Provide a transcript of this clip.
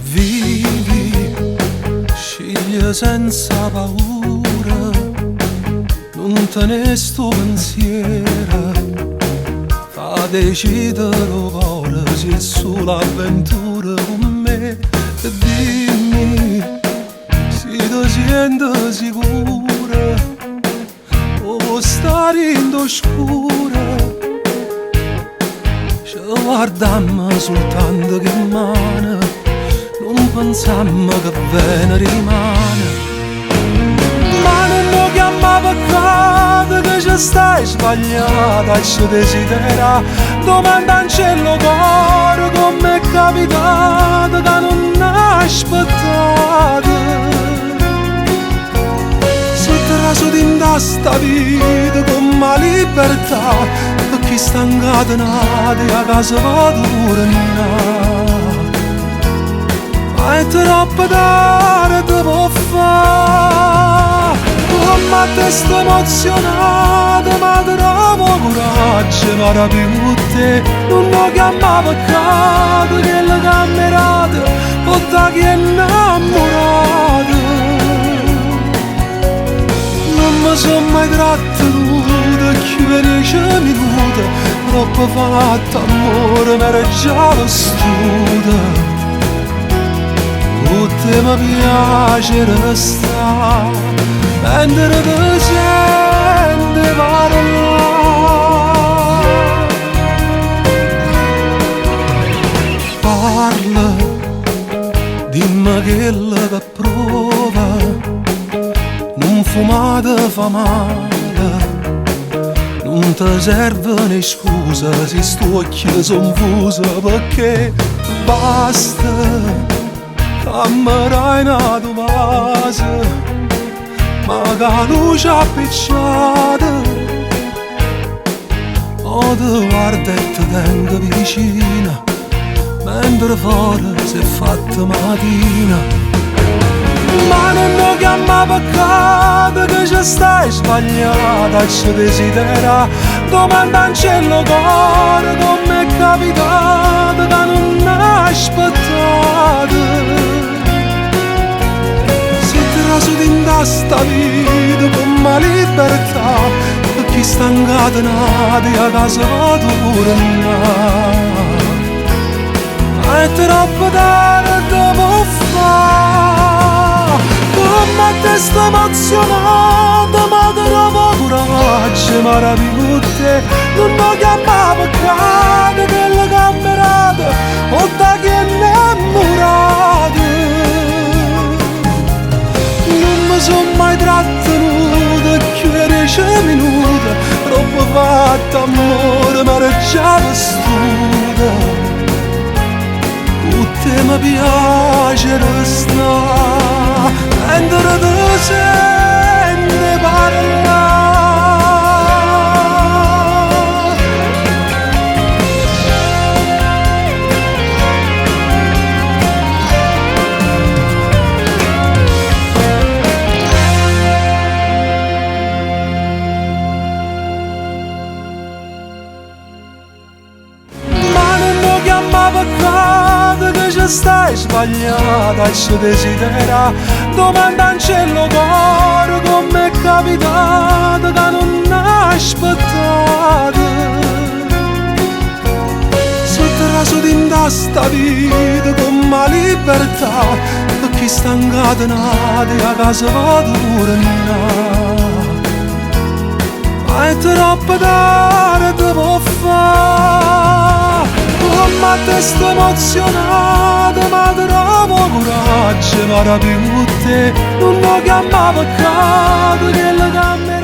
Vivi, scegli senza paura, non te ne sto pensiero, fa decidere vuole se è solo avventura con me. E dimmi se ti senti sicura o vuoi stare in oscura. Ci guardammo soltanto che mano, non pensammo che bene rimane. Ma non lo chiama peccato che ci stai sbagliata e ci desidera. Domanda in cielo cuore come è capitato che non aspettate. Se traso di sta vita con la libertà, per chi sta incatenati a casa va dura. Ma è troppo tardi può fare, come a testa emozionata, ma trovo coraggio per più te. Non lo chiama peccato che le camerate, porta chi è innamorato. Non mi sono mai trattenuto più per 10 minuti, troppo fatto amore mi era già vestuto. Tutte mi piace restare mentre ti senti parlare. Parla, dimmi che la prova, non fumate fa male, non ti serve scusa se sto occhi son fuso, perché basta. Ammerai una domasa, ma che luce appicciata, o ti guarda e ti tengo vicina, mentre fuori si è fatta mattina. Ma non lo chiama peccato che ci stai sbagliata e ci desidera. Domanda in cielo cuore come è capitato che non aspettate. Traso di sta vita con la libertà, per chi sta incatenati a casa va dura. Ma è troppo tardi può fare, come a testa emozionata, ma trovo coraggio per più te. Non lo chiama peccato che le camerate, o da chi è innamorato. Non sono mai trattenuto più di 10 minuti, troppo fatto amore mi era già vestuta. Tutte mi piace restare mentre ti senti parlare. Peccato che ci stai sbagliata e ci desidera. Domanda in cielo cuore come è capitato che non aspettate. Se traso di sta vita con la libertà, per chi sta incatenati a casa va dura. Ma è troppo tardi può fare, come a testa emozionata, ma trovo coraggio per più te. Non lo chiama peccato che le gambe